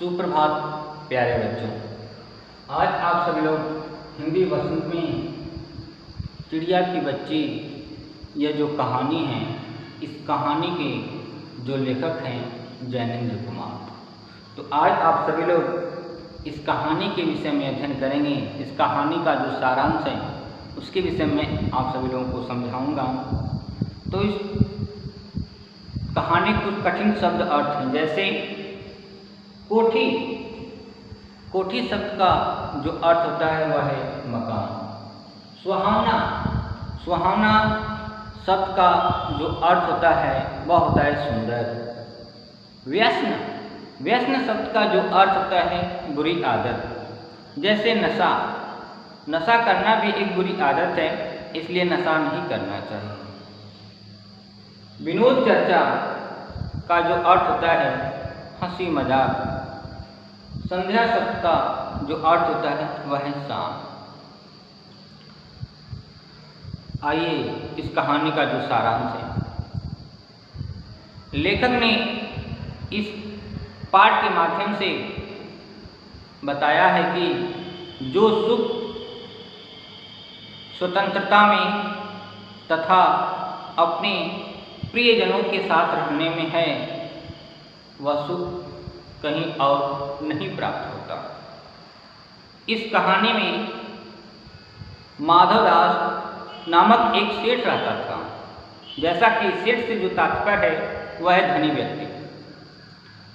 सुप्रभात प्यारे बच्चों। आज आप सभी लोग हिंदी वसंत में चिड़िया की बच्ची यह जो कहानी है, इस कहानी के जो लेखक हैं जैनेंद्र कुमार। तो आज आप सभी लोग इस कहानी के विषय में अध्ययन करेंगे। इस कहानी का जो सारांश है उसके विषय में आप सभी लोगों को समझाऊंगा। तो इस कहानी कुछ कठिन शब्द अर्थ हैं, जैसे कोठी। कोठी शब्द का जो अर्थ होता है वह है मकान। सुहावना। सुहावना शब्द का जो अर्थ होता है वह होता है सुंदर। व्यसन। व्यसन शब्द का जो अर्थ होता है बुरी आदत। जैसे नशा। नशा करना भी एक बुरी आदत है, इसलिए नशा नहीं करना चाहिए। विनोद चर्चा का जो अर्थ होता है हंसी मजाक। संध्या शब्द का जो अर्थ होता है वह है शाम। आइए इस कहानी का जो सारांश है, लेखक ने इस पाठ के माध्यम से बताया है कि जो सुख स्वतंत्रता में तथा अपने प्रियजनों के साथ रहने में है, वह सुख कहीं और नहीं प्राप्त होता। इस कहानी में माधवदास नामक एक सेठ रहता था। जैसा कि सेठ से जो तात्पर्य है वह है धनी व्यक्ति।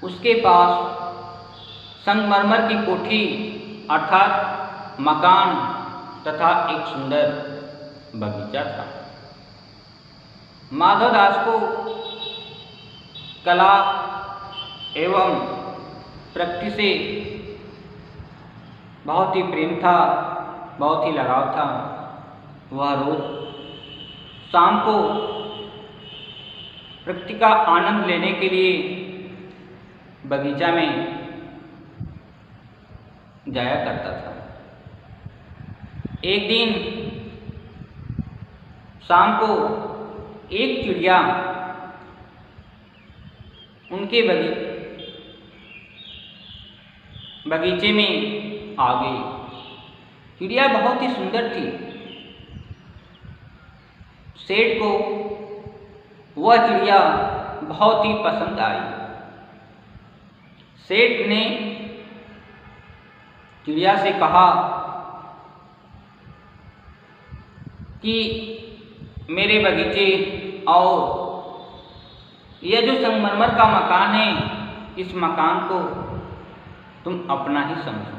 उसके पास संगमरमर की कोठी अर्थात मकान तथा एक सुंदर बगीचा था। माधवदास को कला एवं प्रकृति से बहुत ही प्रेम था, बहुत ही लगाव था। वह रोज शाम को प्रकृति का आनंद लेने के लिए बगीचा में जाया करता था। एक दिन शाम को एक चिड़िया उनके बगीचे में आ गई। चिड़िया बहुत ही सुंदर थी। सेठ को वह चिड़िया बहुत ही पसंद आई। सेठ ने चिड़िया से कहा कि मेरे बगीचे और यह जो संगमरमर का मकान है, इस मकान को तुम अपना ही समझो।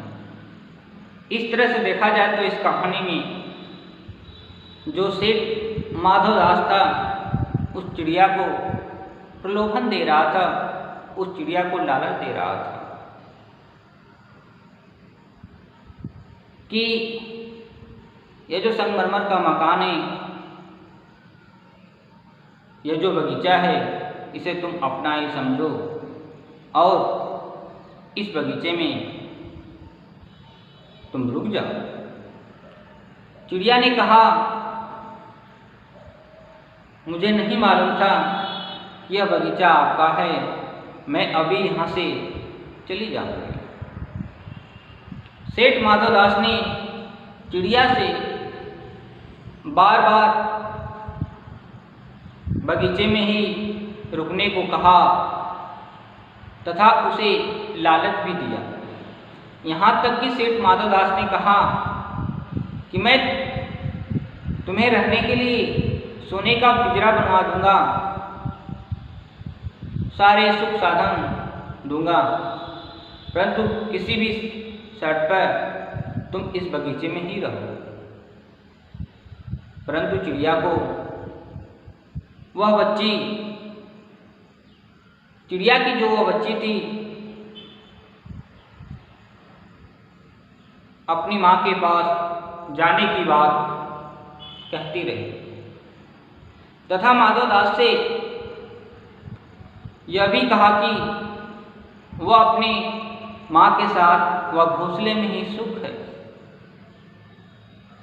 इस तरह से देखा जाए तो इस कहानी में जो सेठ माधवदास था उस चिड़िया को प्रलोभन दे रहा था, उस चिड़िया को लालच दे रहा था कि यह जो संगमरमर का मकान है, यह जो बगीचा है, इसे तुम अपना ही समझो और इस बगीचे में तुम रुक जाओ। चिड़िया ने कहा, मुझे नहीं मालूम था कि यह बगीचा आपका है, मैं अभी यहाँ से चली जाऊँगी। सेठ माधवदास ने चिड़िया से बार बार बगीचे में ही रुकने को कहा तथा उसे लालच भी दिया। यहाँ तक कि सेठ माधवदास ने कहा कि मैं तुम्हें रहने के लिए सोने का पिंजरा बनवा दूंगा, सारे सुख साधन दूंगा, परंतु किसी भी शर्त पर तुम इस बगीचे में ही रहो। परंतु चिड़िया को वह बच्ची, चिड़िया की जो वह बच्ची थी, अपनी माँ के पास जाने की बात कहती रही तथा माधवदास से यह भी कहा कि वह अपनी माँ के साथ वह घोंसले में ही सुख है।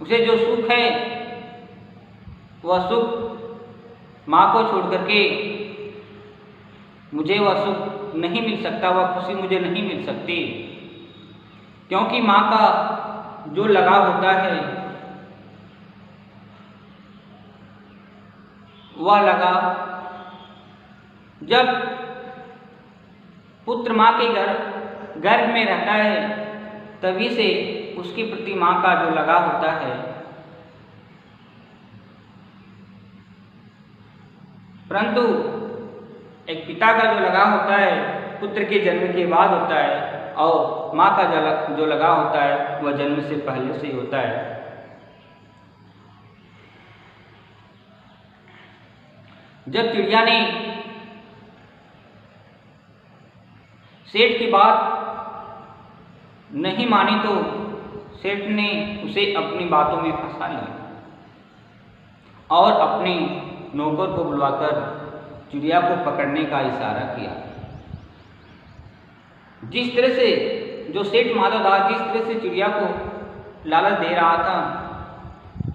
उसे जो सुख है वह सुख माँ को छोड़ करके मुझे वह सुख नहीं मिल सकता, वह खुशी मुझे नहीं मिल सकती, क्योंकि माँ का जो लगाव होता है वह लगाव जब पुत्र माँ के गर्भ में रहता है तभी से उसके प्रति माँ का जो लगाव होता है, परंतु एक पिता का जो लगाव होता है पुत्र के जन्म के बाद होता है, और माँ का जो लगाव होता है वह जन्म से पहले से ही होता है। जब चिड़िया ने सेठ की बात नहीं मानी तो सेठ ने उसे अपनी बातों में फंसा लिया और अपने नौकर को बुलवाकर चिड़िया को पकड़ने का इशारा किया। जिस तरह से जो सेठ माधव दास जिस तरह से चिड़िया को लालच दे रहा था,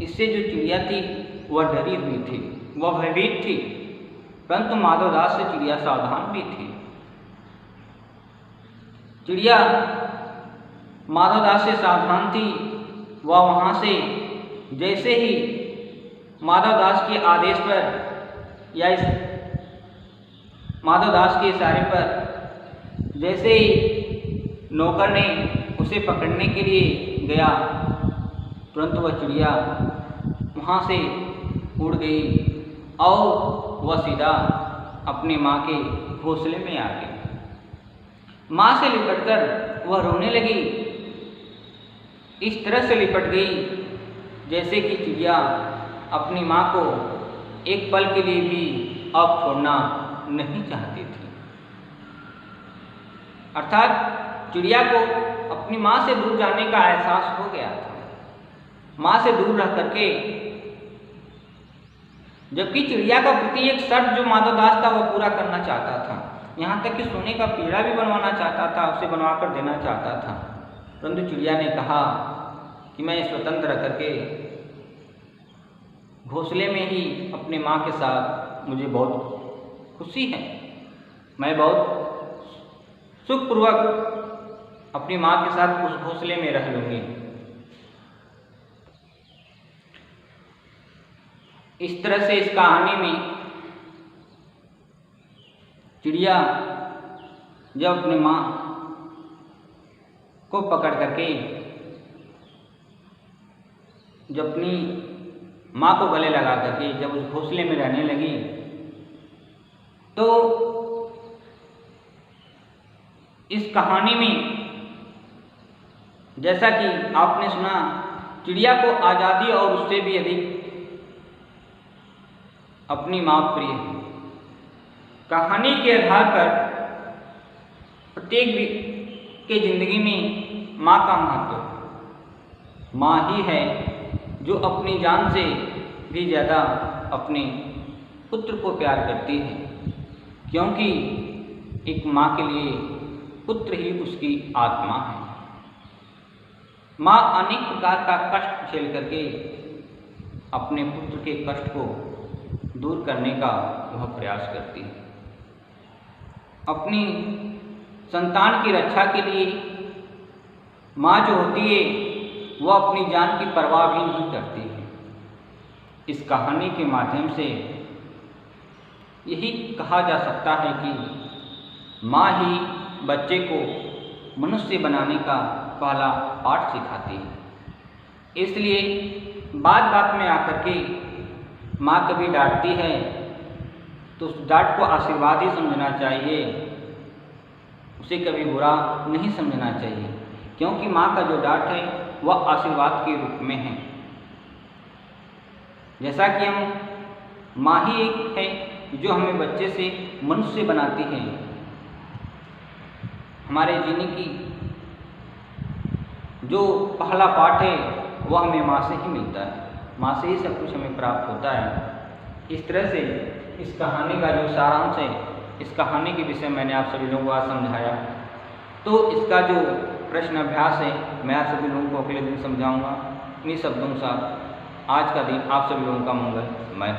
इससे जो चिड़िया थी वह डरी हुई थी, वह भयभीत थी, परंतु माधव दास से चिड़िया सावधान भी थी। चिड़िया माधव दास से सावधान थी। वह वहाँ से जैसे ही माधव दास के आदेश पर या इस माधव दास के इशारे पर जैसे ही नौकर ने उसे पकड़ने के लिए गया, तुरंत वह चिड़िया वहाँ से उड़ गई और वह सीधा अपनी माँ के घोंसले में आ गई। माँ से लिपटकर वह रोने लगी। इस तरह से लिपट गई जैसे कि चिड़िया अपनी माँ को एक पल के लिए भी अब छोड़ना नहीं चाहती थी। अर्थात चिड़िया को अपनी माँ से दूर जाने का एहसास हो गया था। माँ से दूर रह करके, जबकि चिड़िया का प्रति एक शर्त जो माधव दास था वह पूरा करना चाहता था, यहाँ तक कि सोने का पीड़ा भी बनवाना चाहता था, उसे बनवा कर देना चाहता था, परंतु चिड़िया ने कहा कि मैं स्वतंत्र रह करके घोंसले में ही अपनी माँ के साथ मुझे बहुत खुशी है, मैं बहुत सुखपूर्वक अपनी माँ के साथ उस घोंसले में रह लूँगी। इस तरह से इस कहानी में चिड़िया जब अपनी माँ को पकड़ करके जब अपनी माँ को गले लगा करके जब उस घोंसले में रहने लगी, तो इस कहानी में जैसा कि आपने सुना, चिड़िया को आज़ादी और उससे भी अधिक अपनी माँ प्रिय है। कहानी के आधार पर प्रत्येक के जिंदगी में माँ का महत्व, माँ ही है जो अपनी जान से भी ज़्यादा अपने पुत्र को प्यार करती है, क्योंकि एक माँ के लिए पुत्र ही उसकी आत्मा है। माँ अनेक प्रकार का कष्ट झेल करके अपने पुत्र के कष्ट को दूर करने का वह प्रयास करती है। अपनी संतान की रक्षा के लिए माँ जो होती है वह अपनी जान की परवाह भी नहीं करती है। इस कहानी के माध्यम से यही कहा जा सकता है कि माँ ही बच्चे को मनुष्य बनाने का पहला पाठ सिखाती है। इसलिए बात बात में आकर के माँ कभी डांटती है तो उस डांट को आशीर्वाद ही समझना चाहिए, उसे कभी बुरा नहीं समझना चाहिए, क्योंकि माँ का जो डांट है वह आशीर्वाद के रूप में है। जैसा कि हम माँ ही एक है जो हमें बच्चे से मनुष्य बनाती है। हमारे जीने की जो पहला पाठ है वह हमें माँ से ही मिलता है, माँ से ही सब कुछ हमें प्राप्त होता है। इस तरह से इस कहानी का जो सारांश है, इस कहानी के विषय मैंने आप सभी लोगों को आज समझाया, तो इसका जो प्रश्न अभ्यास है मैं आप सभी लोगों को अगले दिन समझाऊंगा। इन्हीं शब्दों के साथ आज का दिन आप सभी लोगों का मंगलमय।